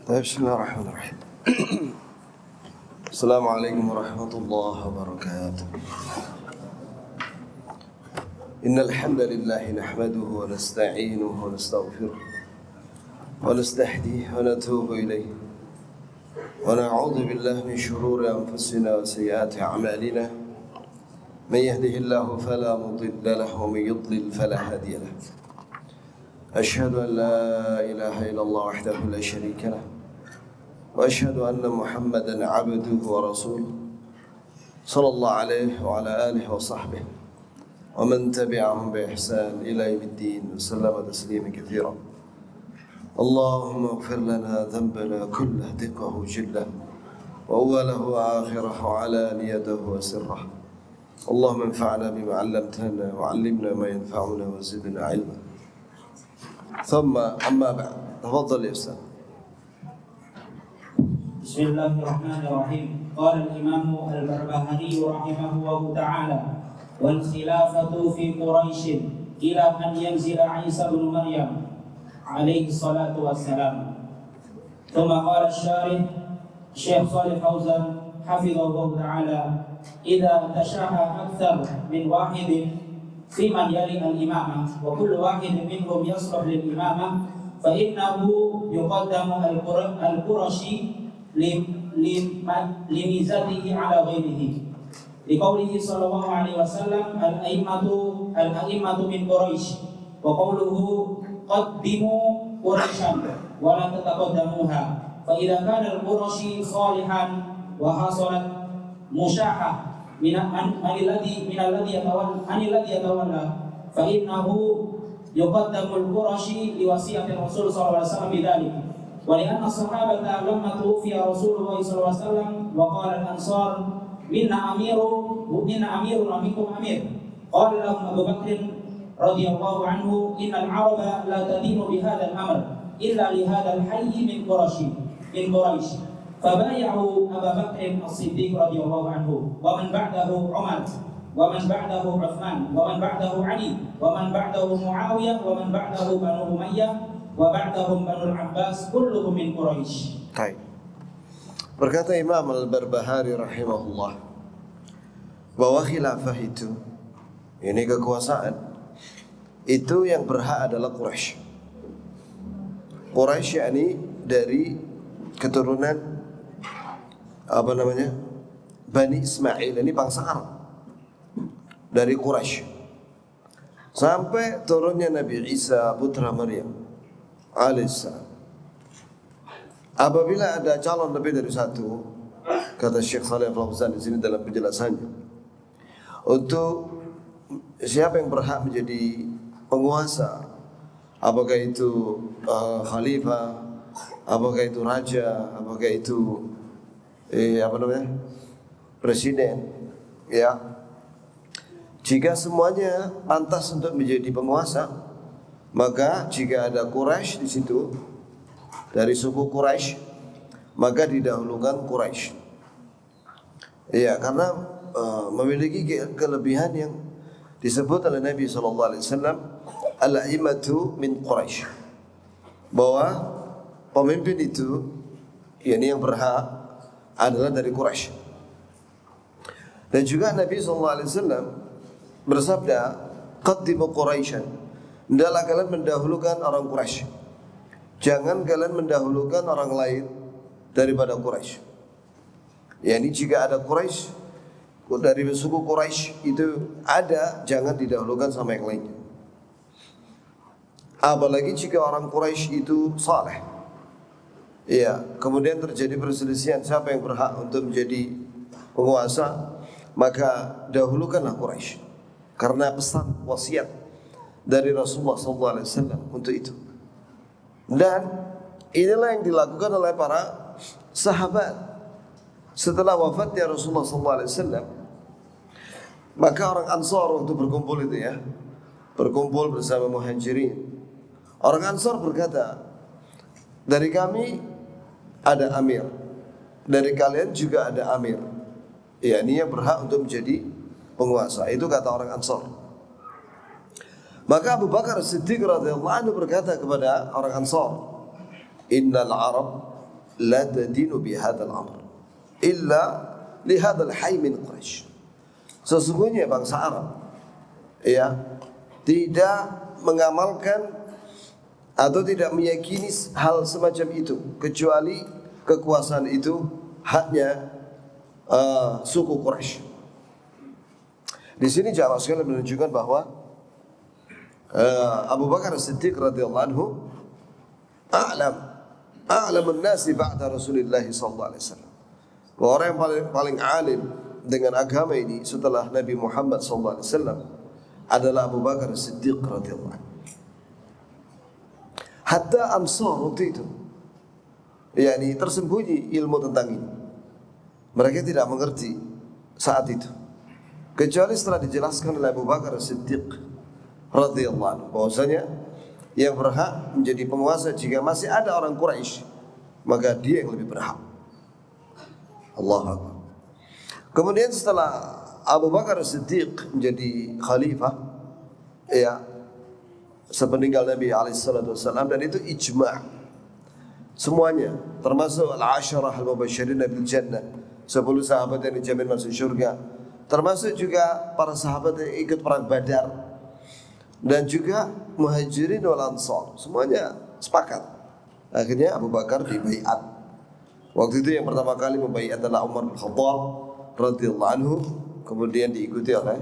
بسم الله الرحمن الرحيم. السلام عليكم ورحمة الله وبركاته. إن الحمد لله نحمده ونستعينه ونستغفره ونستهديه ونتوب إليه ونعوذ بالله من شرور أنفسنا وسيئات أعمالنا. من يهده الله فلا مضل له ومن يضلل فلا هادي له. أشهد أن لا إله إلا الله وحده لا شريك له وأشهد أن محمدا عبده ورسوله صلى الله عليه وعلى آله وصحبه ومن تبعهم بإحسان إلى يوم الدين وسلم تسليما كثيرا. اللهم اغفر لنا ذنبنا كله دقه جله وأوله وآخره وعلانيته وسره. اللهم انفعنا بما علمتنا وعلمنا ما ينفعنا وزدنا علما. ثم أما بعد، تفضل يا أستاذ. بسم الله الرحمن الرحيم. قال الإمام البربهاري رحمه الله تعالى: والخلافة في قريش إلى أن ينزل عيسى بن مريم عليه الصلاة والسلام. ثم قال الشارح الشيخ صالح فوزان حفظه الله تعالى: إذا تشاء أكثر من واحد في من يلي الإمامة وكل واحد منهم يصلح للإمامة فإنه يقدم القرشي لميزته على غيره، لقوله صلى الله عليه وسلم: الأئمة من قريش، وقوله قدموا قريشا ولا تتقدموها. فإذا كان القرشي صالحا وحصلت مشاحة من الذي يتولى فإنه يقدم القرشي لوصية الرسول صلى الله عليه وسلم بذلك. ولأن الصحابة لما توفي رسول الله صلى الله عليه وسلم وقال الأنصار: منا أمير ومنكم أمير، قال لهم أبو بكر رضي الله عنه: إن العرب لا تدين بهذا الأمر إلا لهذا الحي من قريش. فبايعوا أبا بكر الصديق رضي الله عنه، ومن بعده عمر، ومن بعده عثمان، ومن بعده علي، ومن بعده معاوية، ومن بعده بنو أمية، وبعدهم بنو العباس، كلهم من قريش. Baik. Berkata Imam Al-Barbahari rahimahullah bahwa khilafah itu, ini kekuasaan, itu yang berhak adalah Quraisy. Quraisy yakni dari keturunan Bani Ismail, ini bangsa Arab dari Quraisy, sampai turunnya Nabi Isa putra Maryam alaihissalam. Apabila ada calon lebih dari satu, kata Syekh Saleh Al-Fauzan di sini dalam penjelasannya, untuk siapa yang berhak menjadi penguasa, apakah itu khalifah, apakah itu raja, apakah itu presiden, ya. Jika semuanya pantas untuk menjadi penguasa, maka jika ada Quraisy di situ, dari suku Quraisy, maka didahulukan Quraisy. Ya, karena memiliki kelebihan yang disebut oleh Nabi SAW, al-a'immatu min Quraisy, bahwa pemimpin itu, yakni yang berhak, adalah dari Quraisy. Dan juga Nabi SAW bersabda, qaddimu Quraisyan, hendaklah kalian mendahulukan orang Quraisy, jangan kalian mendahulukan orang lain daripada Quraisy. Yani jika ada Quraisy, dari suku Quraisy itu ada, jangan didahulukan sama yang lainnya. Apalagi jika orang Quraisy itu saleh, ya, kemudian terjadi perselisihan siapa yang berhak untuk menjadi penguasa, maka dahulukanlah Quraisy, karena pesan wasiat dari Rasulullah SAW untuk itu. Dan inilah yang dilakukan oleh para sahabat setelah wafatnya Rasulullah SAW. Maka orang Ansar waktu berkumpul itu, ya, berkumpul bersama Muhajirin, orang Ansar berkata, dari kami ada amir, dari kalian juga ada amir, ya, ini yang berhak untuk menjadi penguasa. Itu kata orang Ansar. Maka Abu Bakar Siddiq radhiyallahu anhu berkata kepada orang Ansar, innal Arab la tadinu bi hadzal amr illa li hadzal hayy min Quraisy. Sesungguhnya bangsa Arab ya tidak mengamalkan atau tidak meyakini hal semacam itu kecuali kekuasaan itu haknya suku Quraisy. Di sini jamaah sekalian menunjukkan bahwa Abu Bakar As-Siddiq radhiyallahu anhu a'lamun nasi ba'da Rasulullah sallallahu alaihi wasallam. Orang yang paling alim dengan agama ini setelah Nabi Muhammad sallallahu alaihi wasallam adalah Abu Bakar As-Siddiq radhiyallahu anhu. Hatta Ansar waktu itu yakni tersembunyi ilmu tentang ini. Mereka tidak mengerti saat itu. Kecuali setelah dijelaskan oleh Abu Bakar As-Siddiq radhiyallahu anhu bahwasanya yang berhak menjadi penguasa jika masih ada orang Quraisy, maka dia yang lebih berhak. Allahu Akbar. Kemudian setelah Abu Bakar As-Siddiq menjadi khalifah ya sepeninggal Nabi SAW, dan itu ijma' semuanya termasuk al-asharah al-mubasysyirin bil jannah, 10 sahabat yang dijamin masuk surga, termasuk juga para sahabat yang ikut perang Badar dan juga muhajirin wal ansar, semuanya sepakat. Akhirnya Abu Bakar dibaiat. Waktu itu yang pertama kali membaiat adalah Umar bin Khattab radhiyallahu anhu, kemudian diikuti oleh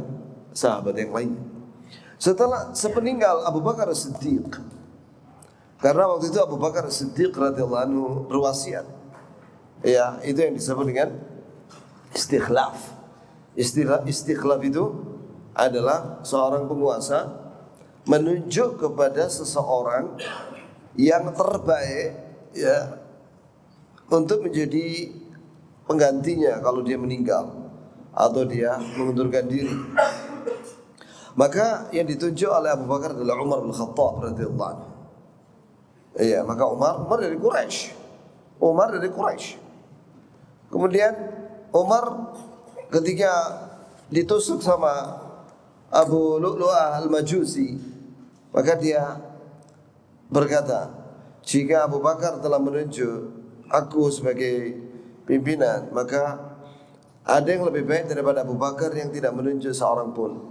sahabat yang lain. Setelah sepeninggal Abu Bakar As-Siddiq, karena waktu itu Abu Bakar As-Siddiq radhiyallahu anhu berwasiat, ya itu yang disebut dengan istikhlaf. Istikhlaf itu adalah seorang penguasa menunjuk kepada seseorang yang terbaik ya untuk menjadi penggantinya kalau dia meninggal atau dia mengundurkan diri. Maka yang ditunjuk oleh Abu Bakar adalah Umar bin Khattab radhiyallahu anhu. Iya, maka Umar dari Quraisy. Kemudian Umar ketika ditusuk sama Abu Lu'lu'ah al-Majusi, maka dia berkata, jika Abu Bakar telah menunjuk aku sebagai pimpinan, maka ada yang lebih baik daripada Abu Bakar yang tidak menunjuk seorang pun,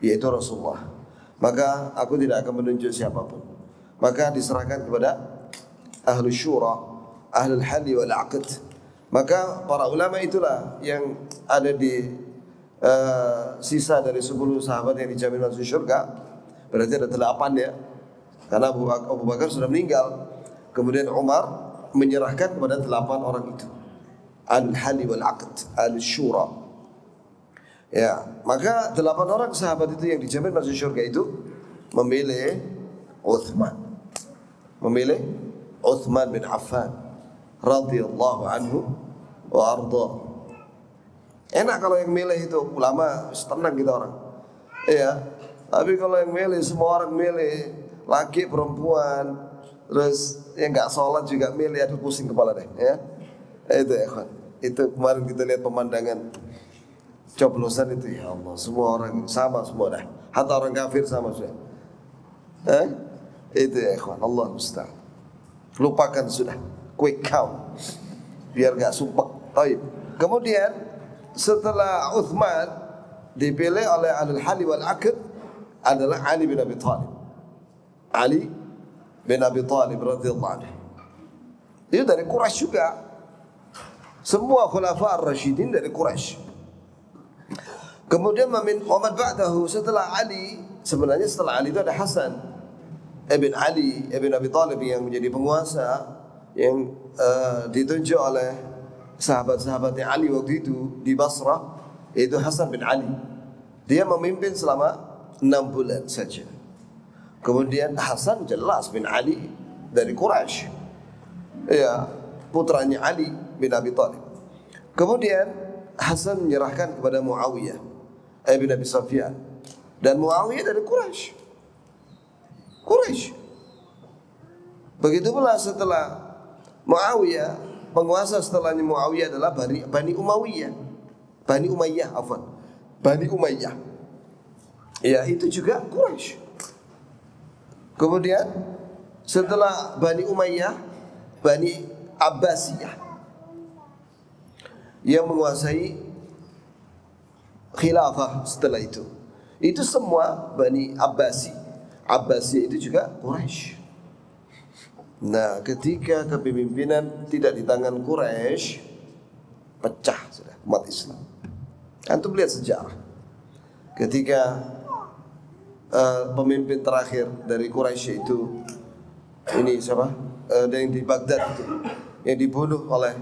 yaitu Rasulullah. Maka aku tidak akan menunjuk siapapun. Maka diserahkan kepada ahlu syura, ahlul halli wal aqd. Maka para ulama itulah yang ada di sisa dari 10 sahabat yang dijamin masuk surga. Berarti ada 8 ya, karena Abu Bakar sudah meninggal. Kemudian Umar menyerahkan kepada 8 orang itu, al-halli wal aqd, al-syura. Ya, maka 8 orang sahabat itu yang dijamin masuk surga itu memilih Uthman bin Affan radhiyallahu anhu wa arda. Enak kalau yang milih itu ulama, tenang kita orang. Iya. Tapi kalau yang milih semua orang milih, laki perempuan, terus yang enggak sholat juga milih, aduh pusing kepala deh, ya. Itu ya, kawan. Itu kemarin kita lihat pemandangan coblosan itu, ya Allah, semua orang sama semua dah. Hatta orang kafir sama sudah. Itu ya, kawan. Allah musta'an. Lupakan sudah. Quick count. Biar enggak sumpek. Baik. Kemudian setelah Uthman dipilih oleh Ahlul Halli wal Aqd adalah Ali bin Abi Thalib. Ali bin Abi Thalib radhiyallahu anhu. Itu dari Quraisy juga. Semua khulafa ar-rasyidin dari Quraisy. Kemudian Muhammad ba'dahu, setelah Ali, sebenarnya setelah Ali itu ada Hasan ibn Ali ibn Abi Thalib yang menjadi penguasa yang ditunjuk oleh sahabat-sahabatnya Ali waktu itu di Basrah, yaitu Hasan bin Ali. Dia memimpin selama 6 bulan saja. Kemudian Hasan jelas bin Ali dari Quraisy, ya, putranya Ali bin Abi Thalib. Kemudian Hasan menyerahkan kepada Muawiyah bin Abi Sufyan, dan Muawiyah dari Quraisy. Begitu pula setelah Muawiyah, penguasa setelahnya Muawiyah adalah Bani Umayyah. Bani Umayyah. Ya, itu juga Quraisy. Kemudian setelah Bani Umayyah, Bani Abbasiyah yang menguasai khilafah setelah itu. Itu semua Bani Abbasi. Abbasiyah itu juga Quraisy. Nah, ketika kepemimpinan tidak di tangan Quraisy, pecah sudah umat Islam. Antum lihat sejarah. Ketika pemimpin terakhir dari Quraisy itu, ini siapa? Yang di Baghdad itu, yang dibunuh oleh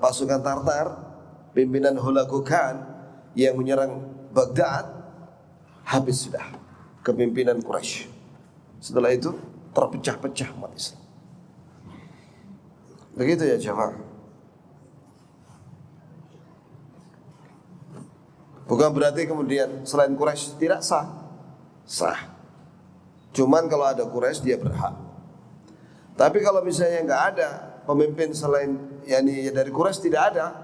pasukan Tartar, pimpinan Hulagu Khan yang menyerang Baghdad, habis sudah kepimpinan Quraisy. Setelah itu terpecah-pecah umat Islam. Begitu ya jamaah. Bukan berarti kemudian selain Quraisy tidak sah. Sah. Cuman kalau ada Quraisy dia berhak. Tapi kalau misalnya nggak ada pemimpin selain dari Quraisy tidak ada,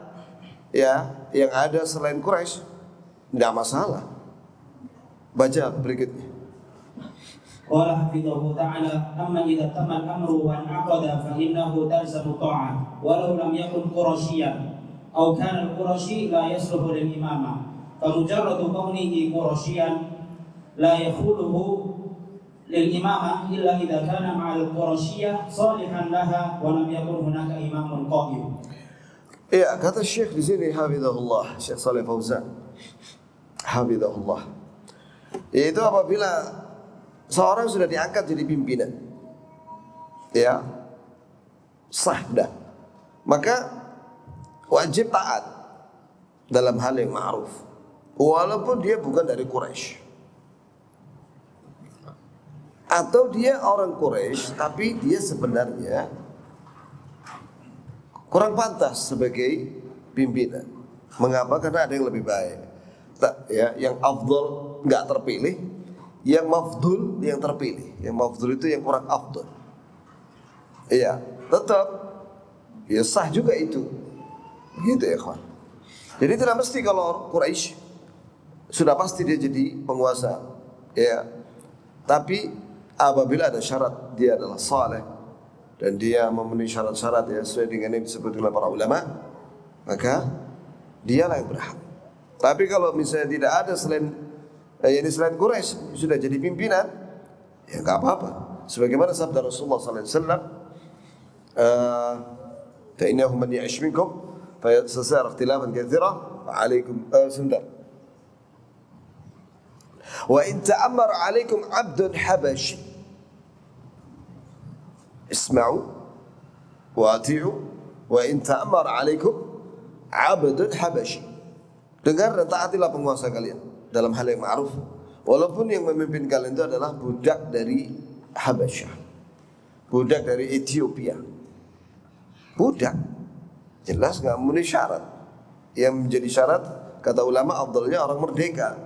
ya yang ada selain Quraisy tidak masalah. Baca berikutnya. Qala hafidhahu ta'ala amma idza tamma al-amru wa aqada fa innahu talzamu ta'ah walau lam yakun qurasyiyan aw kana al-qurasyi la yasluhu lil imamah fa mujarradu kaunihi qurasyiyan la yakhuluhu lil imamah illa idza kana ma'al qurasyiyah salihan laha wa lam yakun hunaka imamun qa'im. Ya, kata Syekh di sini hafizahullah, Syekh Shalih Fauzan hafizahullah, yaitu apabila seorang sudah diangkat jadi pimpinan, ya sah dah, maka wajib taat dalam hal yang ma'ruf, walaupun dia bukan dari Quraisy, atau dia orang Quraisy tapi dia sebenarnya kurang pantas sebagai pimpinan. Mengapa? Karena ada yang lebih baik. Ya, yang afdal nggak terpilih, yang mafdul yang terpilih. Yang mafdul itu yang kurang afdal. Iya, tetap ya sah juga itu. Gitu ya kawan. Jadi tidak mesti kalau Quraisy sudah pasti dia jadi penguasa. Ya. Tapi apabila ada syarat dia adalah saleh dan dia memenuhi syarat-syarat ya sesuai dengan yang disebut oleh para ulama, maka dialah yang berhak. Tapi kalau misalnya tidak ada selain Quraisy sudah jadi pimpinan, ya enggak apa-apa. Sebagaimana sabda Rasulullah sallallahu alaihi wasallam, fa innahu man ya'ish minkum fa yasara ikhtilafan katsira fa 'alaikum sundar. Wa in ta'ammara 'alaikum 'abdun habashi isma'u wa ati'u wa in ta'ammara 'alaikum 'abdun habashi. Dengar dan taatilah penguasa kalian dalam hal yang ma'ruf, walaupun yang memimpin kalian itu adalah budak dari Habasyah, budak dari Ethiopia. Budak jelas nggak memenuhi syarat. Yang menjadi syarat kata ulama afdalnya orang merdeka.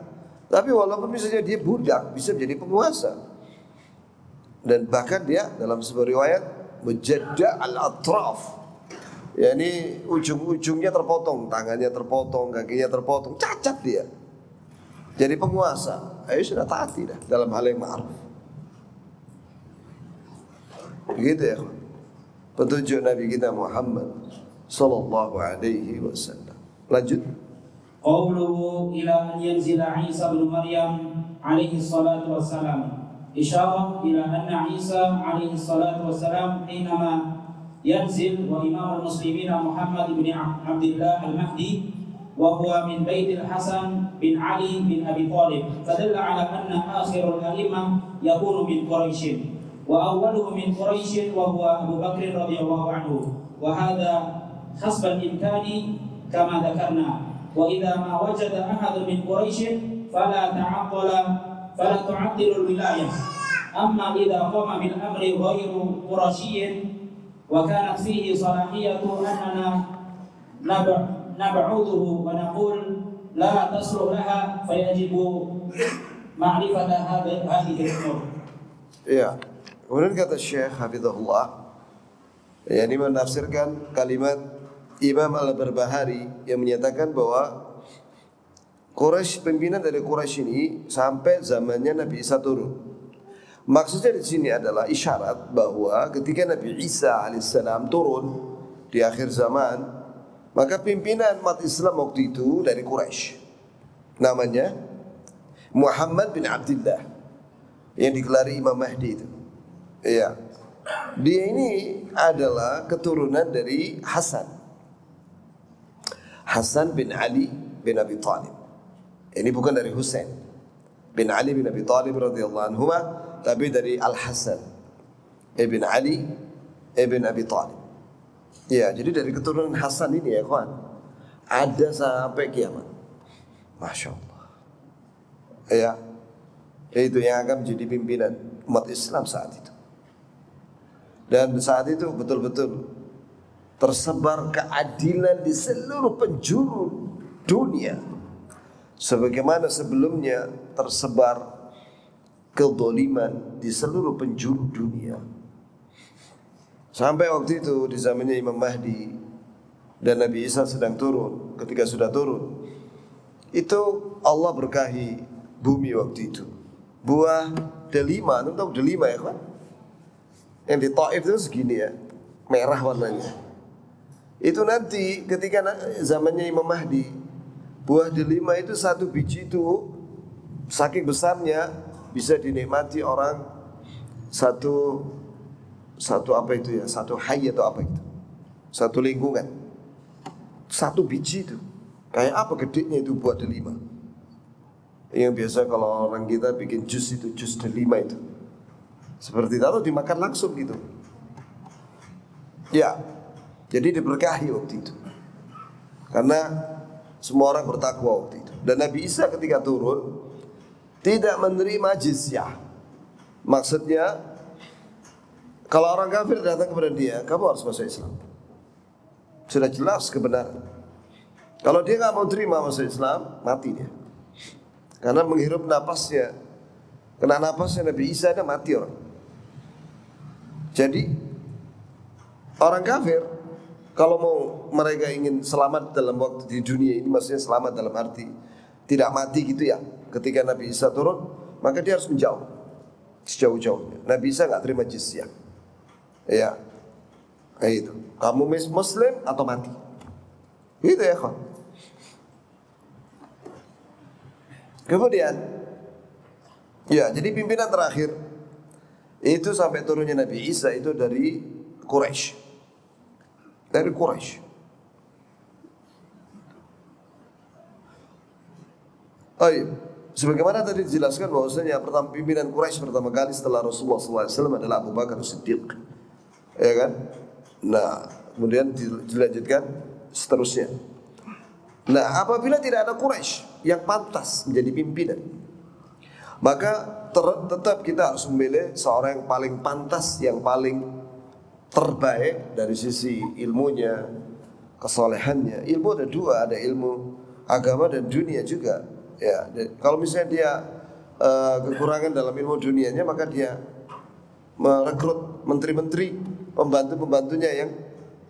Tapi walaupun misalnya dia budak bisa menjadi penguasa. Dan bahkan dia dalam sebuah riwayat mujadda al-atraf, yakni ujung-ujungnya terpotong, tangannya terpotong, kakinya terpotong, cacat dia. Jadi penguasa, ayo sudah taati dah dalam hal yang ma'ruf. Begitu ya. Petunjuk Nabi kita Muhammad sallallahu alaihi wasallam. Lanjut. Qawluhu ila an yanzila Isa bin Maryam alaihi salatu wassalam. Isyarah ila anna Isa alaihi salatu wassalam hinama yanzil wa imamul muslimina Muhammad bin Abdullah al-Mahdi wa huwa min baitil Hasan bin Ali bin Abi Thalib fadalla ala anna akhirul a'imah yakunu min Quraisy wa awwaluhu min Quraisy wa huwa Abu Bakr radhiyallahu anhu wa hadha hasbal imkani kama dzakarna wa idza ma wajada ahadun min Quraisy fala tu'attilu al-wilayah amma idza qama bil amri ghairu qurasyiyin wa kanat fihi salahiyatu annana nab'uduhu wa naqul la tasluh laha fayajibu ma'rifata hadhihi al-umur. Ya. Kemudian kata Syekh hafizahullah, yakni menafsirkan kalimat Imam Al-Barbahari yang menyatakan bahwa Quraisy, pimpinan dari Quraisy ini sampai zamannya Nabi Isa turun. Maksudnya di sini adalah isyarat bahwa ketika Nabi Isa alaihissalam turun di akhir zaman, maka pimpinan umat Islam waktu itu dari Quraisy, namanya Muhammad bin Abdullah, yang digelari Imam Mahdi itu. Iya. Dia ini adalah keturunan dari Hasan bin Ali bin Abi Thalib. Ini bukan dari Husain bin Ali bin Abi Thalib radhiyallahu anhu, tapi dari Al-Hasan ibn Ali ibn Abi Thalib. Ya, jadi dari keturunan Hasan ini ya kawan, ada sampai kiamat. Masya Allah. Ya, itu yang akan menjadi pimpinan umat Islam saat itu. Dan saat itu betul-betul tersebar keadilan di seluruh penjuru dunia, sebagaimana sebelumnya tersebar kezaliman di seluruh penjuru dunia. Sampai waktu itu di zamannya Imam Mahdi dan Nabi Isa sedang turun. Ketika sudah turun, itu Allah berkahi bumi waktu itu. Buah delima, antum tahu delima ya kan? Yang di Taif itu segini ya, merah warnanya. Itu nanti ketika zamannya Imam Mahdi, buah delima itu satu biji itu saking besarnya bisa dinikmati orang satu apa itu ya, satu hayy atau apa itu, satu lingkungan, satu biji itu. Kayak apa gedenya itu buah delima. Yang biasa kalau orang kita bikin jus itu, jus delima itu seperti itu, atau dimakan langsung gitu. Ya, jadi diberkahi waktu itu karena semua orang bertakwa waktu itu. Dan Nabi Isa ketika turun tidak menerima jizyah. Maksudnya kalau orang kafir datang kepada dia, kamu harus masuk Islam. Sudah jelas kebenaran. Kalau dia nggak mau terima masuk Islam, mati dia. Karena menghirup napasnya, kena napasnya Nabi Isa, ada mati orang. Jadi orang kafir kalau mau mereka ingin selamat dalam waktu di dunia ini, maksudnya selamat dalam arti tidak mati gitu ya, ketika Nabi Isa turun, maka dia harus menjauh sejauh-jauhnya. Nabi Isa nggak terima jizyah. Ya, itu. Kamu Muslim atau mati. Gitu ya kawan. Kemudian, ya, jadi pimpinan terakhir itu sampai turunnya Nabi Isa itu dari Quraisy. Dari Quraisy. Sebagaimana tadi dijelaskan bahwasanya pertama pimpinan Quraisy pertama kali setelah Rasulullah SAW adalah Abu Bakar As-Siddiq, ya kan? Nah, kemudian dilanjutkan seterusnya. Nah, apabila tidak ada Quraisy yang pantas menjadi pimpinan, maka tetap kita harus memilih seorang yang paling pantas, yang paling terbaik dari sisi ilmunya, kesolehannya. Ilmu ada dua, ada ilmu agama dan dunia juga. Ya, kalau misalnya dia kekurangan dalam ilmu dunianya, maka dia merekrut menteri-menteri, pembantu-pembantunya yang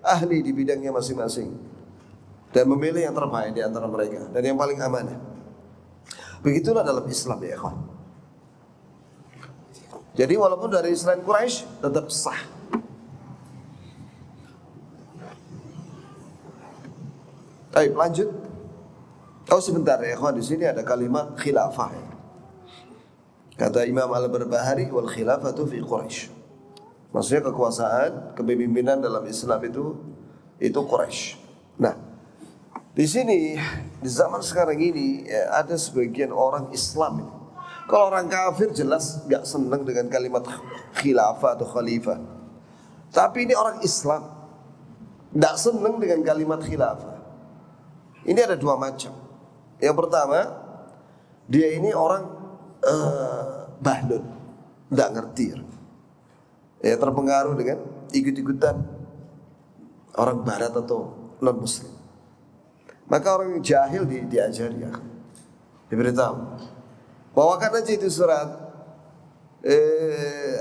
ahli di bidangnya masing-masing dan memilih yang terbaik di antara mereka dan yang paling amanah. Begitulah dalam Islam ya kawan. Jadi walaupun dari selain Quraisy tetap sah. Baik, lanjut. Sebentar ya kawan, di sini ada kalimat khilafah. Kata Imam Al-Barbahari, wal khilafatu fi Quraisy. Maksudnya kekuasaan, kepemimpinan dalam Islam itu Quraisy. Nah, di sini di zaman sekarang ini ya, ada sebagian orang Islam ini. Kalau orang kafir jelas gak senang dengan kalimat khilafah atau khalifah. Tapi ini orang Islam gak senang dengan kalimat khilafah. Ini ada dua macam. Yang pertama, dia ini orang bahlul, gak ngerti. Ya, terpengaruh dengan ikut-ikutan orang barat atau non-muslim. Maka orang yang jahil diajari ya, diberitahu. Bawakan aja itu surat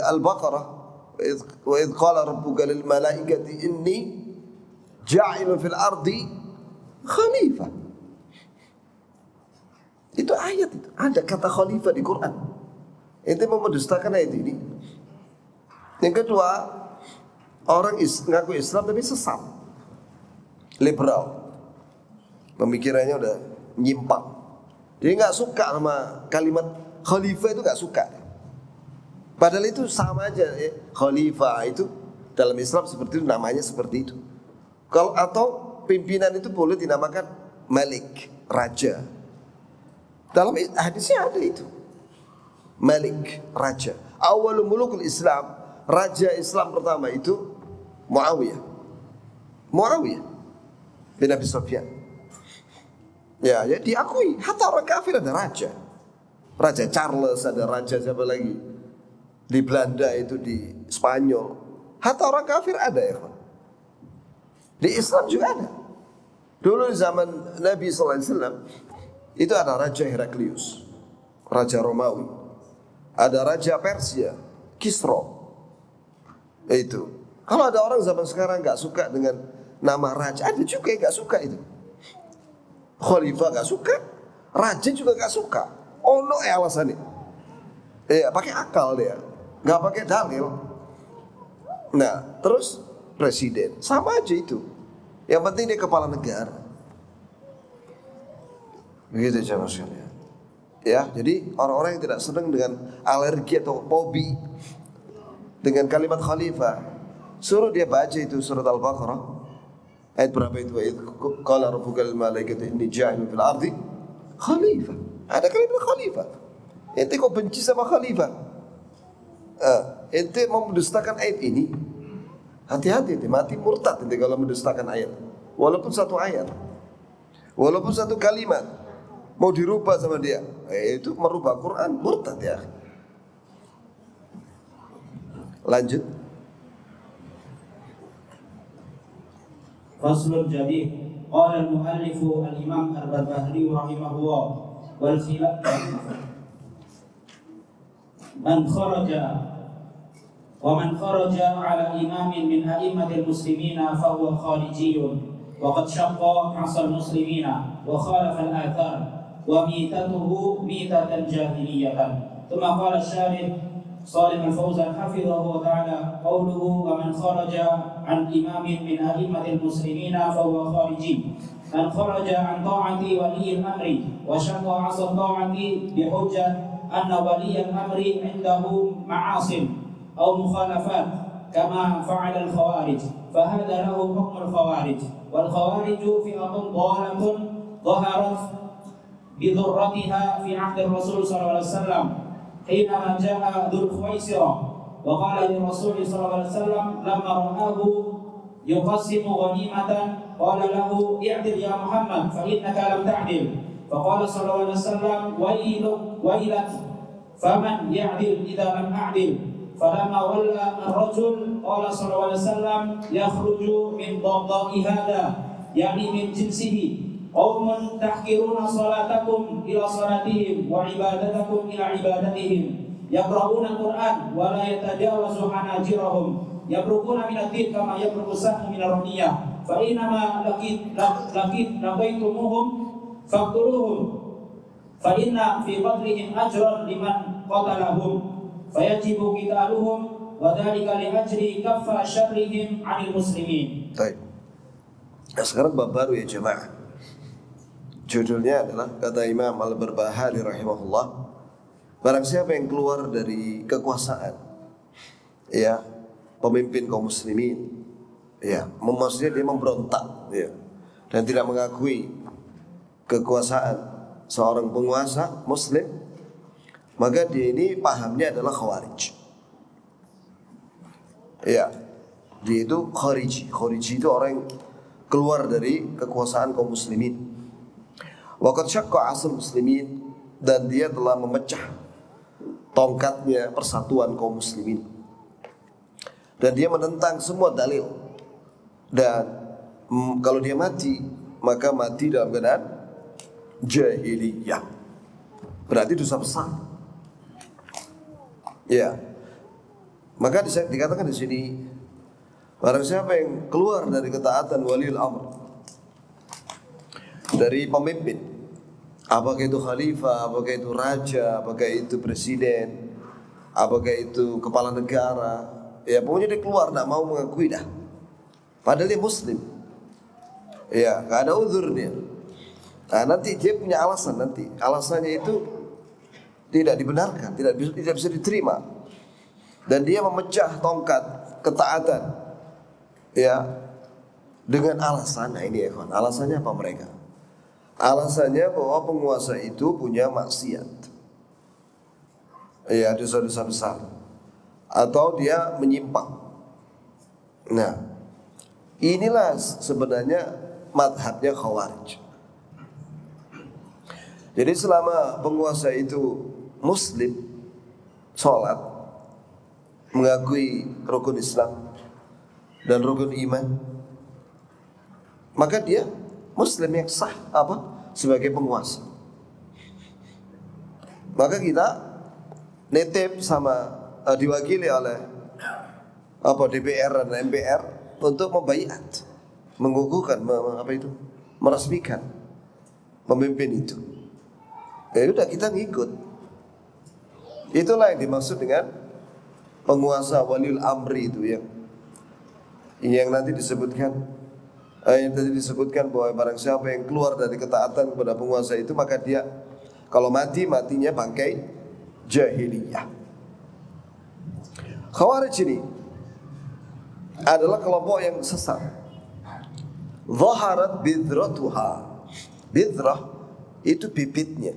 Al-Baqarah, wa idh qala rabbuka lil malaikati inni ja'ilun fil ardi khalifah. Itu ayat itu, ada kata khalifah di Quran. Ente mau mendustakan ayat ini. Yang kedua, orang ngaku Islam tapi sesat, liberal, pemikirannya udah nyimpang. Dia nggak suka sama kalimat khalifah, itu nggak suka. Padahal itu sama aja ya. Khalifah itu dalam Islam seperti itu, namanya seperti itu. Kalau atau pimpinan itu boleh dinamakan malik, raja. Dalam hadisnya ada itu. Malik, raja. Awalul mulukul Islam, raja Islam pertama itu Muawiyah. Muawiyah bin Abi Sufyan. Ya, diakui. Hatta orang kafir ada raja. Raja Charles, ada raja siapa lagi? Di Belanda itu, di Spanyol. Hatta orang kafir ada ya. Di Islam juga ada. Dulu di zaman Nabi SAW itu ada Raja Heraklius, Raja Romawi. Ada Raja Persia, Kisro. Itu. Kalau ada orang zaman sekarang nggak suka dengan nama raja, ada juga yang nggak suka itu. Khalifah nggak suka, raja juga nggak suka. Oh no, alasannya. Pakai akal dia, nggak pakai dalil. Nah, terus presiden, sama aja itu. Yang penting dia kepala negara. Begitu cara sekalian. Ya, jadi orang-orang yang tidak senang dengan alergi atau fobi dengan kalimat khalifah, suruh dia baca itu surat Al-Baqarah ayat berapa itu? Qala rabbuka lil malaikati inni ja'ilun fil ardi khalifah. Ada kalimat khalifah. Ente kok benci sama khalifah? Ente mau mendustakan ayat ini, hati-hati, ente mati murtad ente kalau mendustakan ayat. Walaupun satu ayat, walaupun satu kalimat mau dirubah sama dia, itu merubah Quran, murtad ya. Lanjut. Faslun jadid. Qala al-muallif al-Imam Al-Barbahari rahimahullah wal khilaf man kharaja ala imamin min a'immatil muslimina fa huwa kharijiyyun wa qad shaqqa 'asal muslimina wa khalafa al-athar wa mitatuhu mitatan jahiliyatan. Thumma qala asy-syarih Shalih Al-Fauzan hafizhahu wa ta'ala qawluhu wa man kharaja an imamin min a'immatil muslimina fa huwa khariji man kharaja an ta'ati waliyil amri wa shaqqa 'asal ta'ati bi hujjah anna waliyal amri 'indahu ma'asim aw mukhalafat kama fa'ala al-khawarij fa hadha lahu hukm al-khawarij wal khawarij fi'atun dhalatun dhaharat bidurratiha fi 'ahdi Rasul sallallahu alaihi wasallam حينما جاء ذو الخويصرة وقال للرسول صلى الله عليه وسلم لما رآه يقسم غنيمة قال له اعدل يا محمد فإنك لم تعدل فقال صلى الله عليه وسلم ويلك فمن يعدل إذا لم أعدل فلما ولى الرجل قال صلى الله عليه وسلم يخرج من ضوضاء هذا يعني من جنسه قوم تحقرون صلاتكم إلى صلاتهم وعبادتكم إلى عبادتهم يقرؤون القرآن ولا يتجاوز حناجرهم يبرقون من الدين كما يبرق السهم من الرمية فإنما لقيتموهم فاقتلوهم فإن في قتلهم أجرا لمن قتلهم فيجب قتالهم وذلك لأجل كف شرهم عن المسلمين. Baik. Nah, sekarang bab baru ya jemaah. Judulnya adalah kata Imam Al-Barbahari rahimahullah, barang siapa yang keluar dari kekuasaan, ya, pemimpin kaum muslimin, ya, maksudnya dia memberontak, ya, dan tidak mengakui kekuasaan seorang penguasa muslim, maka dia ini pahamnya adalah khawarij. Ya, dia itu khariji. Khariji itu orang yang keluar dari kekuasaan kaum muslimin. Waqad syaqqa 'asal muslimin, dan dia telah memecah tongkatnya persatuan kaum muslimin. Dan dia menentang semua dalil. Dan kalau dia mati, maka mati dalam keadaan jahiliyah. Berarti dosa besar. Ya. Maka dikatakan di sini, barang siapa yang keluar dari ketaatan waliul amr, dari pemimpin, apakah itu khalifah, apakah itu raja, apakah itu presiden, apakah itu kepala negara, ya pokoknya dia keluar tidak mau mengakui dah. Padahal dia Muslim, ya nggak ada uzur dia. Nah, nanti dia punya alasan, nanti alasannya itu tidak dibenarkan, tidak bisa diterima, dan dia memecah tongkat ketaatan, ya dengan alasan. Nah ini ya kawan, alasannya apa mereka? Alasannya bahwa penguasa itu punya maksiat, ya dosa-dosa besar, atau dia menyimpang. Nah, inilah sebenarnya madhabnya Khawarij. Jadi selama penguasa itu Muslim, sholat, mengakui rukun Islam dan rukun iman, maka dia Muslim yang sah sebagai penguasa. Maka kita nitip sama diwakili oleh DPR dan MPR untuk membaiat, mengukuhkan, meresmikan pemimpin itu. Ya udah, kita ngikut. Itulah yang dimaksud dengan penguasa waliul amri itu, yang nanti disebutkan. Yang tadi disebutkan bahwa barang siapa yang keluar dari ketaatan kepada penguasa itu, maka dia kalau matinya bangkai jahiliyah. Khawarij ini adalah kelompok yang sesat. Zaharat bidratuha. Bidrah itu bibitnya,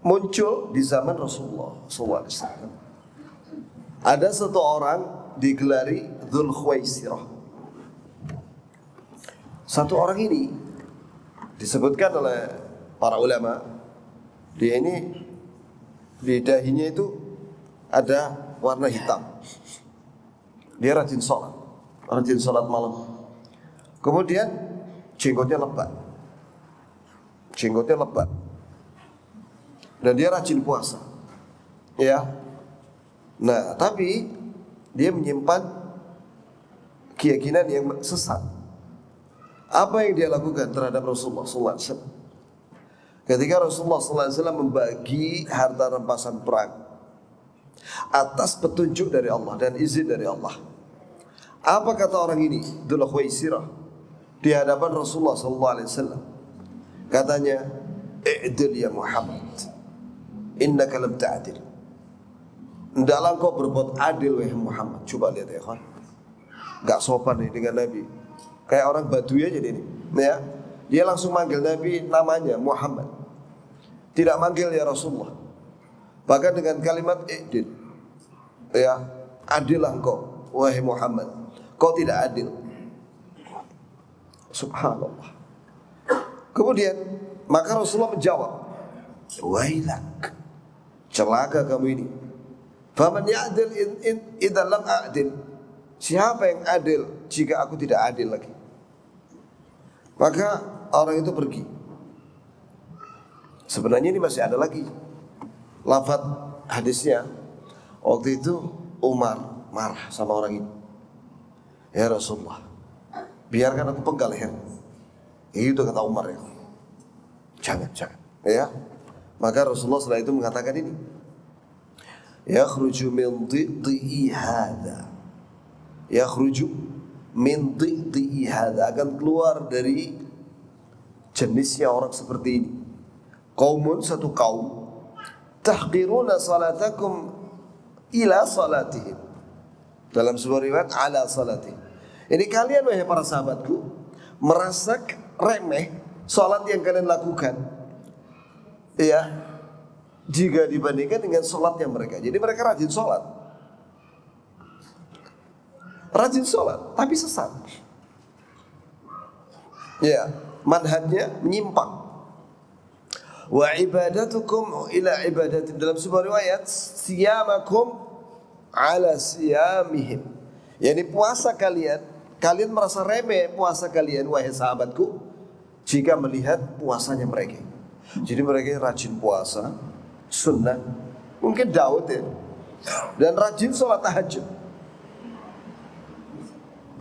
muncul di zaman Rasulullah SAW. Ada satu orang digelari Dzul Khuwaisirah. Satu orang ini disebutkan oleh para ulama, dia ini di dahinya itu ada warna hitam. Dia rajin sholat malam. Kemudian jenggotnya lebat. Dan dia rajin puasa. Ya. Nah, tapi dia menyimpan keyakinan yang sesat. Apa yang dia lakukan terhadap Rasulullah SAW? Ketika Rasulullah SAW membagi harta rampasan perang atas petunjuk dari Allah dan izin dari Allah, apa kata orang ini, Dzul Khuwaisirah, di hadapan Rasulullah SAW? Katanya, "I'dil ya Muhammad, innaka lam ta'dil." Hendaklah engkau berbuat adil wahai Muhammad. Coba lihat ya kawan, gak sopan nih dengan Nabi. Kayak orang Badui aja ini, ya. Dia langsung manggil Nabi namanya Muhammad, tidak manggil ya Rasulullah. Bahkan dengan kalimat i'dil, ya, adillah engkau wahai Muhammad, kau tidak adil. Subhanallah. Kemudian maka Rasulullah menjawab, wailak, celaka kamu ini. Faman ya'dil idza lam a'dil. Siapa yang adil jika aku tidak adil lagi? Maka orang itu pergi. Sebenarnya ini masih ada lagi lafaz hadisnya. Waktu itu Umar marah sama orang ini. Ya Rasulullah, biarkan aku penggal leher. Itu kata Umar, ya. Jangan. Ya. Maka Rasulullah setelah itu mengatakan ini, yakhruju min dhidhi hadha. Yakhruju min dhidhi hadha, akan keluar dari jenisnya orang seperti ini. Qaumun, satu kaum, tahqiruna salatakum ila salatihim. Dalam sebuah riwayat ala salatihim. Ini kalian wahai para sahabatku merasa remeh salat yang kalian lakukan, ya, jika dibandingkan dengan salatnya mereka. Jadi mereka rajin salat, tapi sesat. Ya, manhajnya menyimpang. Wa ibadatukum ila ibadatim. Dalam sebuah riwayat, siyamakum ala siyamihim. Yani puasa kalian merasa remeh puasa kalian wahai sahabatku jika melihat puasanya mereka. Jadi mereka rajin puasa sunnah, mungkin Daud ya, dan rajin sholat tahajud.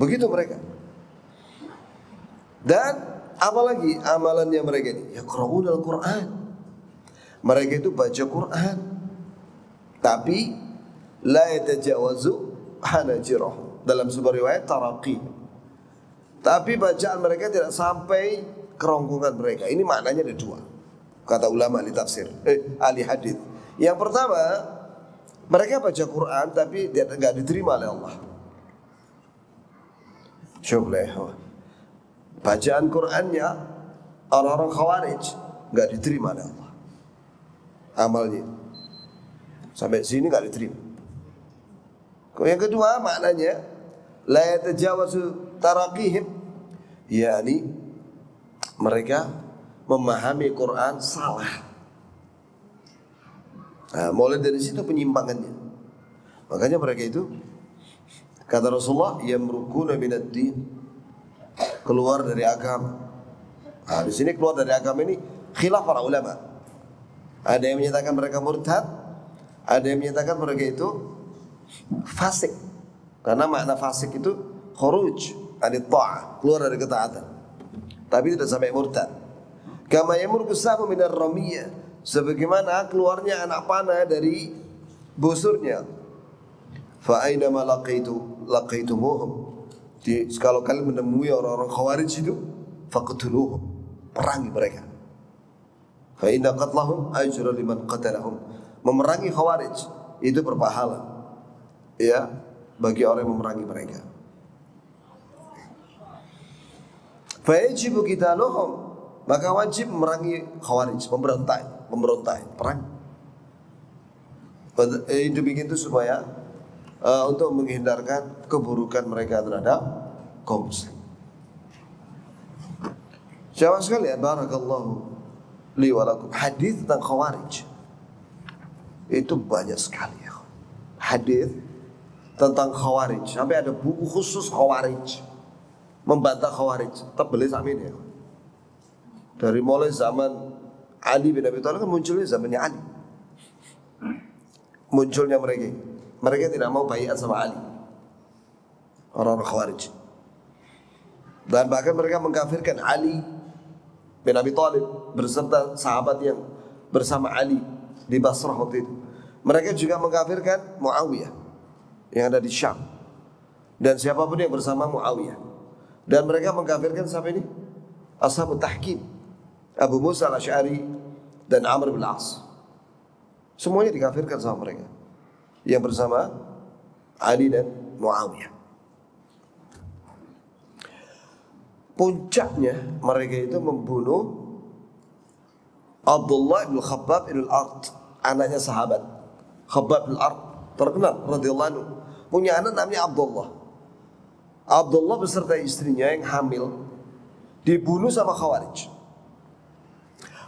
Begitu mereka. Dan apalagi amalannya mereka ini, yaqra'unal Qur'an. Mereka itu baca Quran. tapi la yatajawazu hanajirahum. Dalam sebuah riwayat taraqi. Tapi bacaan mereka tidak sampai kerongkongan mereka. Ini maknanya ada dua, kata ulama ahli tafsir, ahli hadis. Yang pertama, mereka baca Quran tapi tidak diterima oleh Allah. Coba bacaan Qurannya orang-orang Khawarij nggak diterima oleh Allah. Amalnya sampai sini nggak diterima. Yang kedua maknanya la yatajawazu taraqihim, yakni mereka memahami Quran salah. Nah, mulai dari situ penyimpangannya. Makanya mereka itu, kata Rasulullah, yamrukuna minad din, keluar dari agama. Nah, di sini keluar dari agama ini khilaf para ulama. Ada yang menyatakan mereka murtad, ada yang menyatakan mereka itu fasik. Karena makna fasik itu khuruj anit ta'ah, keluar dari ketaatan. Tapi tidak sampai murtad. Kama yamruku samu minar ramiyah, sebagaimana keluarnya anak panah dari busurnya. Fa aina ma laqaitumuhum, kalau kalian menemui orang-orang Khawarij itu, faqtuluhum, perangi mereka. Fa inna qatlahum ajra liman qatalahum, memerangi Khawarij itu berpahala ya bagi orang yang memerangi mereka. Fa yajibu qitaluhum, maka wajib memerangi Khawarij, memberontak, perang. Itu bikin itu supaya untuk menghindarkan keburukan mereka terhadap kaum muslim. Jamaah sekalian, barakallahu li wa lakum. Hadis tentang Khawarij itu banyak sekali ya. Hadis tentang Khawarij, sampai ada buku khusus Khawarij, membantah Khawarij. Tebelnya sama ini ya. Dari mulai zaman Ali bin Abi Thalib kan munculnya zamannya Ali. Munculnya mereka tidak mau baiat sama Ali, orang-orang Khawarij. Dan bahkan mereka mengkafirkan Ali bin Abi Thalib beserta sahabat yang bersama Ali di Basrah waktu itu. Mereka juga mengkafirkan Muawiyah yang ada di Syam dan siapapun yang bersama Muawiyah. Dan mereka mengkafirkan sampai ini Ashabut Tahkim, Abu Musa al-Asy'ari dan Amr bin As. Semuanya dikafirkan sama mereka yang bersama Ali dan Muawiyah. Puncaknya mereka itu membunuh Abdullah bin Khabbab bin al-Ard, anaknya sahabat Khabbab bin al-Ard terkenal radhiyallahu anhu, punya anak namanya Abdullah. Abdullah beserta istrinya yang hamil dibunuh sama Khawarij.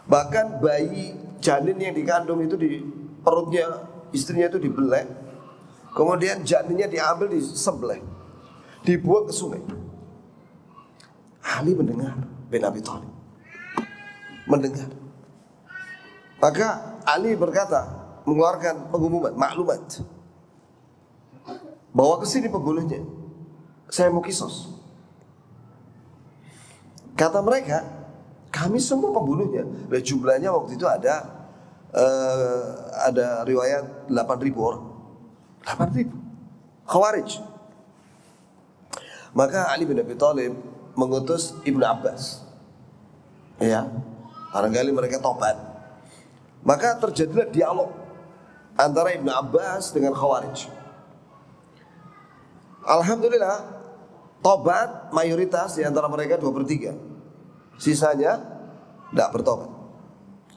Bahkan bayi janin yang dikandung itu di perutnya istrinya itu dibelek, kemudian janinnya diambil, disembelih, dibuang ke sungai. Ali mendengar, bin Abi Thalib mendengar. Maka Ali berkata, mengeluarkan pengumuman, maklumat, bawa ke sini pembunuhnya, saya mau kisos. Kata mereka, kami semua pembunuhnya. Dan jumlahnya waktu itu ada riwayat 8.000 orang. 8.000 Khawarij. Maka Ali bin Abi Thalib mengutus Ibnu Abbas. Ya, barangkali mereka tobat. Maka terjadilah dialog antara Ibnu Abbas dengan Khawarij. Alhamdulillah, tobat mayoritas di antara mereka 2/3. Sisanya tidak bertobat.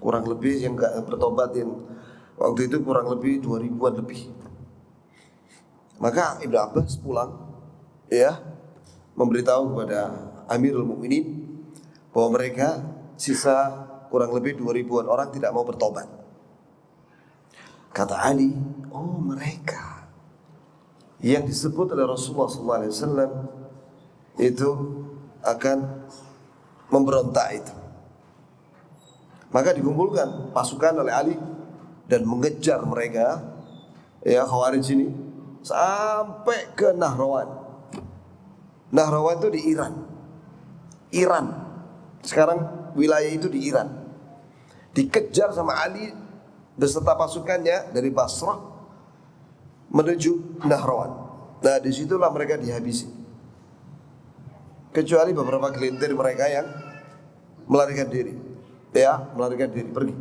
Kurang lebih yang tidak bertobat yang waktu itu kurang lebih 2.000-an lebih. Maka Ibnu Abbas pulang, ya, memberitahu kepada Amirul Mukminin bahwa mereka sisa kurang lebih 2.000-an orang tidak mau bertobat. Kata Ali, oh mereka yang disebut oleh Rasulullah SAW itu akan memberontak itu. Maka dikumpulkan pasukan oleh Ali dan mengejar mereka, ya, Khawarij ini sampai ke Nahrawan. Nahrawan itu di Iran. Sekarang wilayah itu di Iran. Dikejar sama Ali beserta pasukannya dari Basrah menuju Nahrawan. Nah, disitulah mereka dihabisi. Kecuali beberapa gelintir mereka yang melarikan diri, melarikan diri pergi.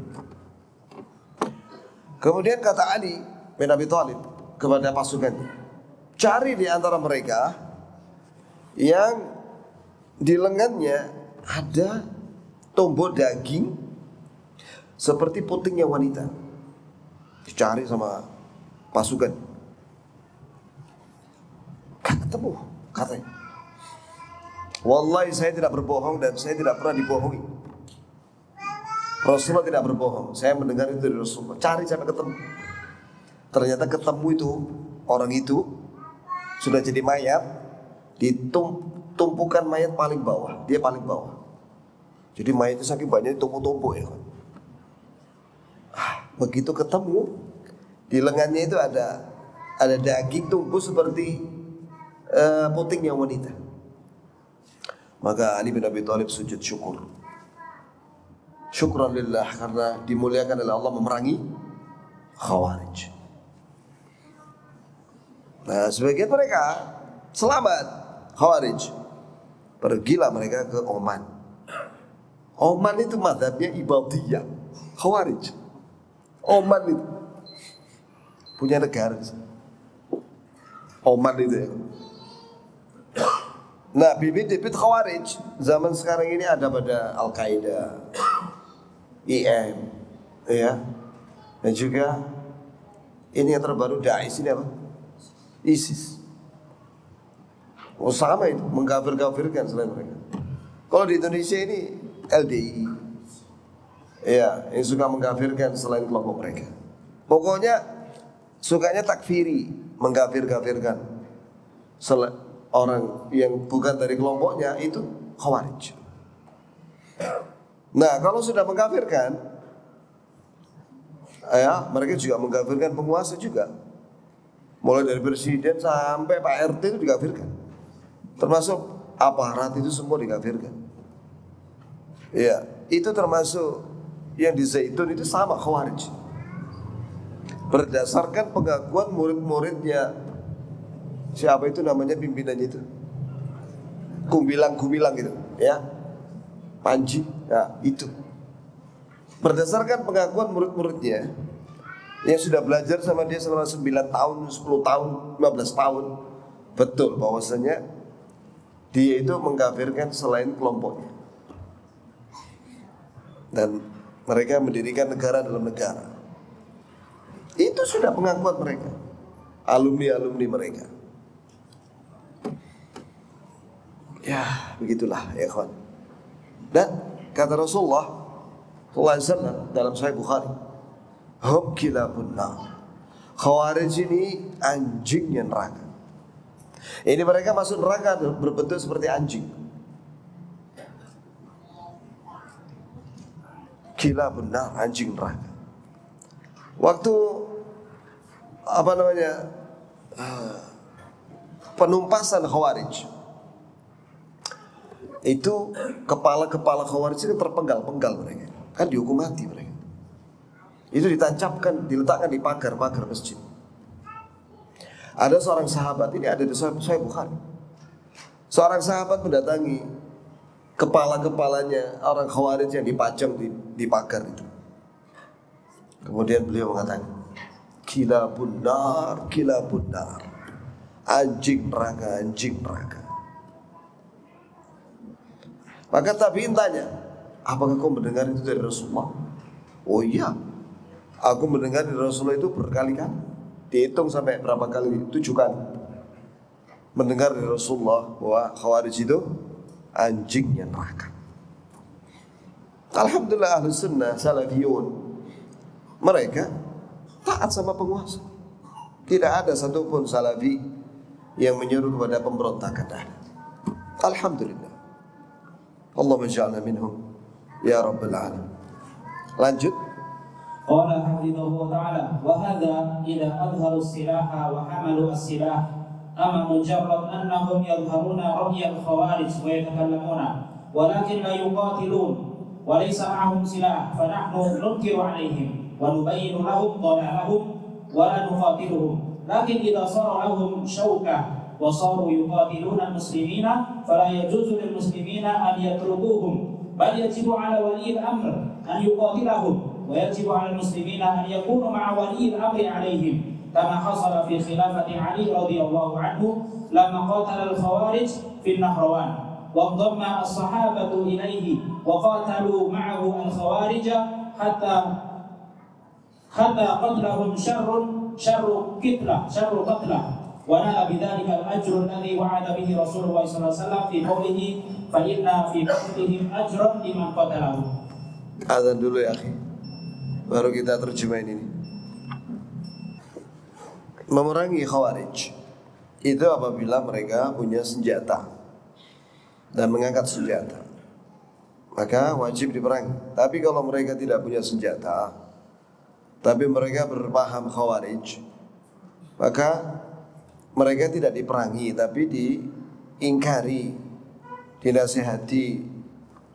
Kemudian kata Ali bin Abi Thalib kepada pasukannya, cari di antara mereka yang di lengannya ada tombol daging seperti putingnya wanita. Dicari sama pasukan. Ketemu, katanya. Wallahi saya tidak berbohong dan saya tidak pernah dibohongi. Rasulullah tidak berbohong. Saya mendengar itu dari Rasulullah. Cari sampai ketemu. Ternyata ketemu itu, orang itu sudah jadi mayat, ditumpukan mayat paling bawah. Dia paling bawah. Jadi mayatnya saking banyak ditumpuk-tumpuk ya. Begitu ketemu, di lengannya itu ada daging tumbuh seperti putingnya wanita. Maka Ali bin Abi Thalib sujud syukur. Syukran lillah, karena dimuliakan oleh Allah memerangi Khawarij. Nah, sebagian mereka selamat Khawarij. Pergilah mereka ke Oman. Oman itu mazhabnya Ibadiyah, Khawarij. Oman itu punya negara. Oman itu ya. Nah, bibit-bibit Khawarij zaman sekarang ini ada pada Al-Qaeda, IM, ya, dan juga ini yang terbaru Daesh ini apa? ISIS. Oh, sama itu, mengkafir-kafirkan selain mereka. Kalau di Indonesia ini LDI, ya, yang suka mengkafirkan selain kelompok mereka. Pokoknya sukanya takfiri, mengkafir-kafirkan orang yang bukan dari kelompoknya, itu Khawarij. Nah, kalau sudah mengkafirkan, ya, mereka juga mengkafirkan penguasa juga. Mulai dari presiden sampai Pak RT itu dikafirkan. Termasuk aparat itu semua dikafirkan. Ya, itu termasuk yang di Zaitun itu sama Khawarij. Berdasarkan pengakuan murid-muridnya. Siapa itu namanya pimpinannya itu? Gumilang gitu, ya. Panji, ya, itu. Berdasarkan pengakuan murid-muridnya yang sudah belajar sama dia selama 9 tahun, 10 tahun, 15 tahun, betul bahwasanya dia itu mengkafirkan selain kelompoknya. Dan mereka mendirikan negara dalam negara. Itu sudah pengakuan mereka, alumni-alumni mereka. Ya, begitulah ya kawan. Dan kata Rasulullah sallallahu alaihi wasallam dalam Sahih Bukhari, hum kilabun nar. Khawarij ini anjingnya neraka. Ini mereka masuk neraka berbentuk seperti anjing. Kilabun nar, anjing neraka. Waktu penumpasan Khawarij, itu kepala-kepala Khawarij itu terpenggal-penggal mereka. Kan dihukum mati mereka. Itu ditancapkan, diletakkan di pagar-pagar masjid. Ada seorang sahabat, ini ada di Sahih Bukhari. Seorang sahabat mendatangi kepala-kepalanya orang Khawarij yang dipajang di pagar itu. Kemudian beliau mengatakan, kilabun nar, kilabun nar. Anjing neraka, anjing neraka. Maka tabi'in tanya, apakah kau mendengar itu dari Rasulullah? Oh iya, aku mendengar dari Rasulullah itu berkali-kali. Dihitung sampai berapa kali? 7 kali. Mendengar dari Rasulullah bahwa Khawarij itu anjingnya neraka. Alhamdulillah ahlu sunnah salafiyun, mereka taat sama penguasa. Tidak ada satupun salafi yang menyuruh kepada pemberontakan. Alhamdulillah. Allahumma ja'alna minhum ya rabbal alamin. Lanjut. Qala hafidhahu ta'ala wa hadha idza adharu as-silaha wa hamalu as-silah ama mujarrad annahum yadhharuna ra'y al-khawarij wa yatakallamuna walakin la yuqatilun wa laysa ma'ahum silah fa nahnu nunkiru 'alaihim wa nubayyinu lahum dhalalahum wa la nuqatiluhum lakin idza sara lahum syauka wa saru yuqatiluna al-muslimina fala yajuzu lil muslimina an yatrukuhum bal yajibu ala wali al-amr an yuqatilahum wa yajibu ala al-muslimina an yakunu ma'a wali al-amri alaihim kama hasala fi khilafati Ali radhiyallahu anhu lamma qatala al-khawarij fi an-Nahrawan wa dhamma as-sahabatu ilayhi wa qatalu ma'ahu al-khawarij hatta qatlahum syarru qatla wa nala bidzalika al-ajru alladhi wa'ada bihi Rasulullah sallallahu alaihi wasallam fi qawlihi fa inna fi qatlihim ajran liman qatalahum. Azan dulu ya akhi, baru kita terjemahin ini. Memerangi Khawarij itu apabila mereka punya senjata dan mengangkat senjata, maka wajib diperangi. Tapi kalau mereka tidak punya senjata, tapi mereka berpaham Khawarij, maka mereka tidak diperangi, tapi diingkari, dinasihati,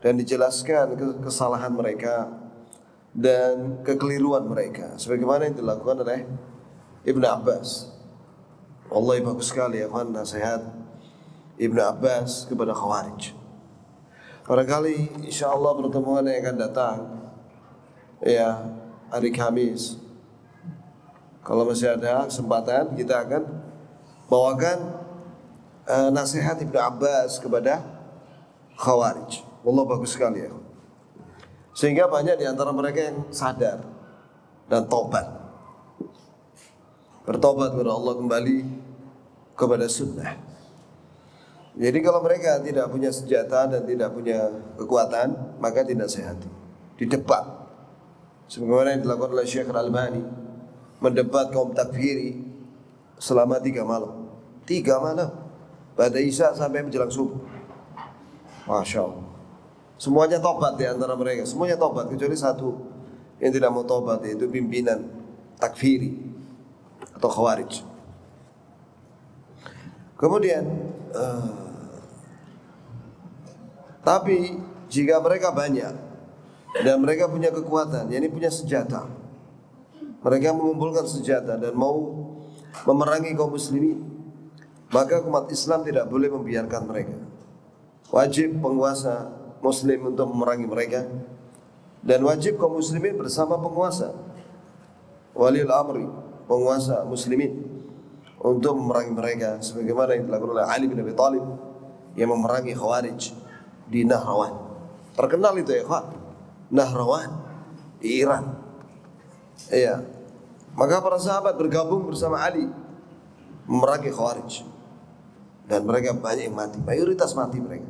dan dijelaskan kesalahan mereka dan kekeliruan mereka, sebagaimana yang dilakukan oleh Ibnu Abbas. Wallahi bagus sekali ya kawan, nasihat Ibnu Abbas kepada Khawarij. Barangkali insyaallah pertemuan yang akan datang ya hari Kamis, kalau masih ada kesempatan, kita akan bawakan nasihat Ibnu Abbas kepada Khawarij. Wallah bagus sekali ya. Sehingga banyak di antara mereka yang sadar dan tobat. Bertobat kepada Allah, kembali kepada sunnah. Jadi kalau mereka tidak punya senjata dan tidak punya kekuatan, maka dinasihati, didebat. Sebagaimana yang dilakukan oleh Syekh Al-Albani, mendebat kaum takfiri selama 3 malam. 3 malam, pada Isya sampai menjelang subuh. Masya Allah. Semuanya tobat di antara mereka, semuanya tobat kecuali satu yang tidak mau tobat, yaitu pimpinan takfiri atau Khawarij. Kemudian tapi jika mereka banyak dan mereka punya kekuatan, yakni punya senjata, mereka mengumpulkan senjata dan mau memerangi kaum muslimin, maka umat Islam tidak boleh membiarkan mereka. Wajib penguasa muslim untuk memerangi mereka, dan wajib kaum muslimin bersama penguasa waliul amri, penguasa muslimin, untuk memerangi mereka, sebagaimana yang dilakukan oleh Ali bin Abi Thalib yang memerangi Khawarij di Nahrawan. Terkenal itu ya Khawarij, Nahrawan di Iran. Iya. Maka para sahabat bergabung bersama Ali memerangi Khawarij, dan mereka banyak yang mati, mayoritas mati mereka,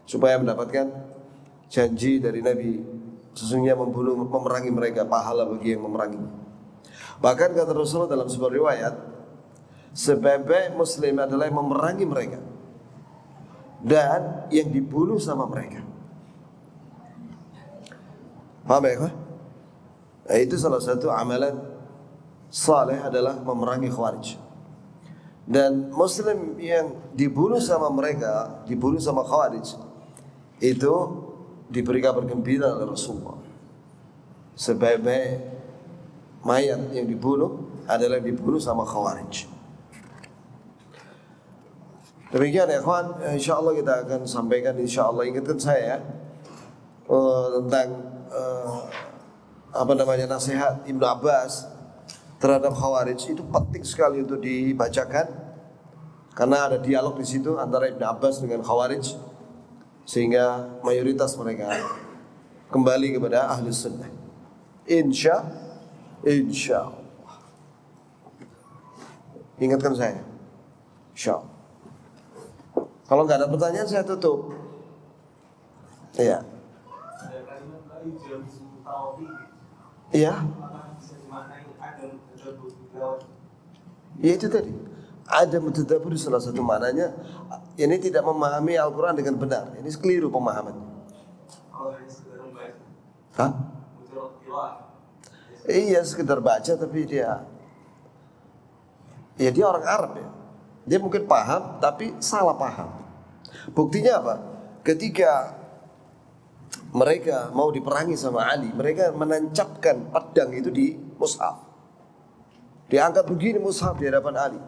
supaya mendapatkan janji dari Nabi, sesungguhnya memerangi mereka pahala bagi yang memerangi. Bahkan kata Rasulullah dalam sebuah riwayat, sebaik-baik muslim adalah yang memerangi mereka dan yang dibunuh sama mereka. Paham ya? Nah, itu salah satu amalan saleh adalah memerangi Khawarij. Dan muslim yang dibunuh sama mereka, dibunuh sama Khawarij, itu diberi kabar gembira oleh Rasulullah. Sebaik-baik mayat yang dibunuh adalah dibunuh sama Khawarij. Demikian ya kawan, insyaallah kita akan sampaikan, insyaallah ingatkan saya tentang nasihat Ibnu Abbas terhadap Khawarij. Itu penting sekali untuk dibacakan, karena ada dialog di situ antara Ibnu Abbas dengan Khawarij, sehingga mayoritas mereka kembali kepada ahli sunnah. Insyaallah. Ingatkan saya, insyaallah. Kalau nggak ada pertanyaan saya tutup. Iya. Iya. Ya itu tadi. Ada mutadabbur, salah satu maknanya ini tidak memahami Al-Quran dengan benar. Ini keliru pemahamannya. Hah? Iya, sekedar baca, tapi dia orang Arab ya. Dia mungkin paham tapi salah paham. Buktinya apa? Ketika mereka mau diperangi sama Ali, mereka menancapkan pedang itu di mushaf. Diangkat begini mushaf di hadapan Ali.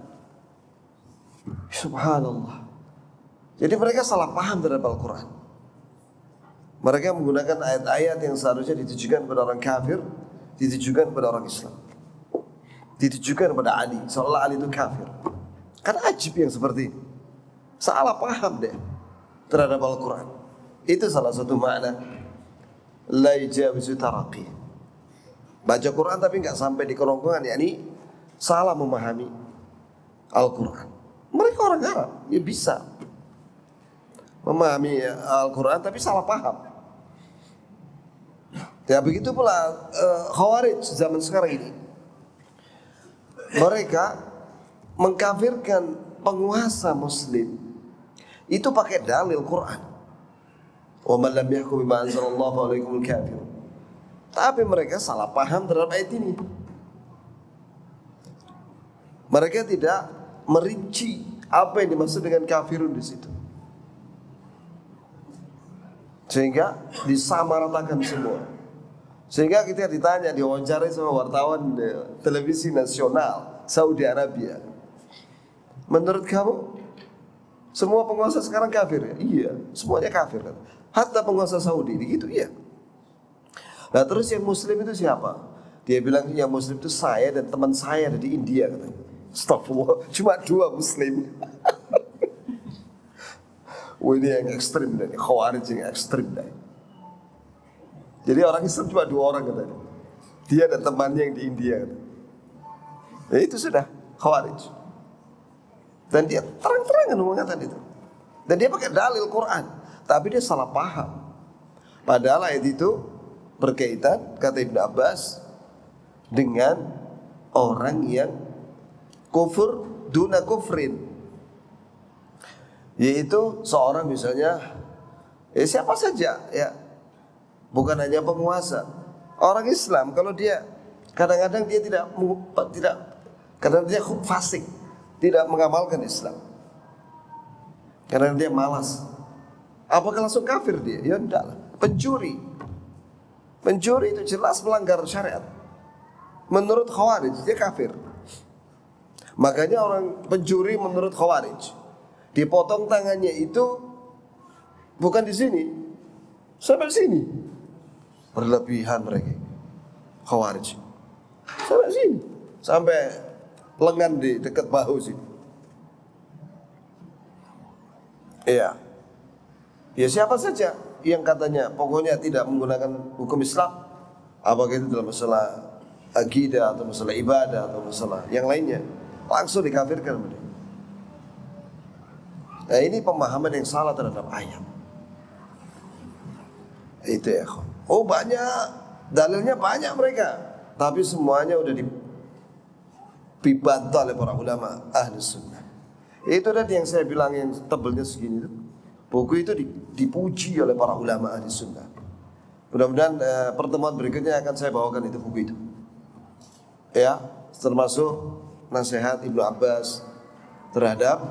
Subhanallah. Jadi mereka salah paham terhadap Al-Quran. Mereka menggunakan ayat-ayat yang seharusnya ditujukan kepada orang kafir, ditujukan kepada orang Islam, ditujukan kepada Ali, seolah Ali itu kafir. Kan ajib yang seperti ini. Salah paham deh terhadap Al-Quran. Itu salah satu makna la yajawizu taraqi. Baca Quran tapi nggak sampai di kerongkongan, yakni salah memahami Al-Quran. Mereka orang Arab, ya bisa memahami Al-Quran tapi salah paham. Ya begitu pula Khawarij zaman sekarang ini. Mereka mengkafirkan penguasa muslim itu pakai dalil Quran. Wa man lam yahkum bima anzalallahu fa ulaikumul kafirun. Tapi mereka salah paham terhadap ayat ini. Mereka tidak merinci apa yang dimaksud dengan kafirun di situ. Sehingga disamaratakan semua. Sehingga kita ditanya, diwawancarai sama wartawan televisi nasional Saudi Arabia. Menurut kamu semua penguasa sekarang kafir ya? Iya, semuanya kafir kan. Hatta penguasa Saudi begitu, iya. Nah terus yang muslim itu siapa? Dia bilang yang muslim itu saya dan teman saya dari India katanya. Astagfirullah, cuma 2 muslim. Wah ini yang ekstrim dan Khawarij yang ekstrim dah. Jadi orang Islam cuma 2 orang katanya. Dia dan temannya yang di India katanya. Ya itu sudah Khawarij. Dan dia terang-terangan mengatakan itu. Dan dia pakai dalil Quran, tapi dia salah paham. Padahal ayat itu berkaitan, kata Ibn Abbas, dengan orang yang kufur duna kufrin, yaitu seorang misalnya siapa saja ya, bukan hanya penguasa. Orang Islam kalau dia kadang-kadang dia tidak kadang dia fasik, tidak mengamalkan Islam, karena dia malas. Apakah langsung kafir dia? Ya enggak lah. Pencuri itu jelas melanggar syariat. Menurut Khawarij dia kafir. Makanya orang pencuri menurut Khawarij dipotong tangannya itu bukan di sini, sampai sini. Berlebihan mereka Khawarij. Sampai sini, sampai lengan di dekat bahu sini. Iya. Ya siapa saja yang katanya pokoknya tidak menggunakan hukum Islam, apakah itu dalam masalah akidah atau masalah ibadah atau masalah yang lainnya, langsung dikafirkan. Nah ini pemahaman yang salah terhadap ayat. Itu ya. Oh banyak, dalilnya banyak mereka, tapi semuanya udah dibantah oleh para ulama ahli sunnah. Itu tadi yang saya bilang yang tebelnya segini itu. Buku itu dipuji oleh para ulama ahli sunnah. Mudah-mudahan pertemuan berikutnya akan saya bawakan itu buku itu. Ya, termasuk nasihat Ibnu Abbas terhadap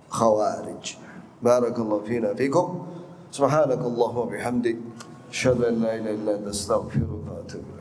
Khawarij. Barakallahu fina fikum. Subhanakallahumma bihamdik. Asyhadu an la ilaha illa anta astaghfiruka wa atubu ilaik.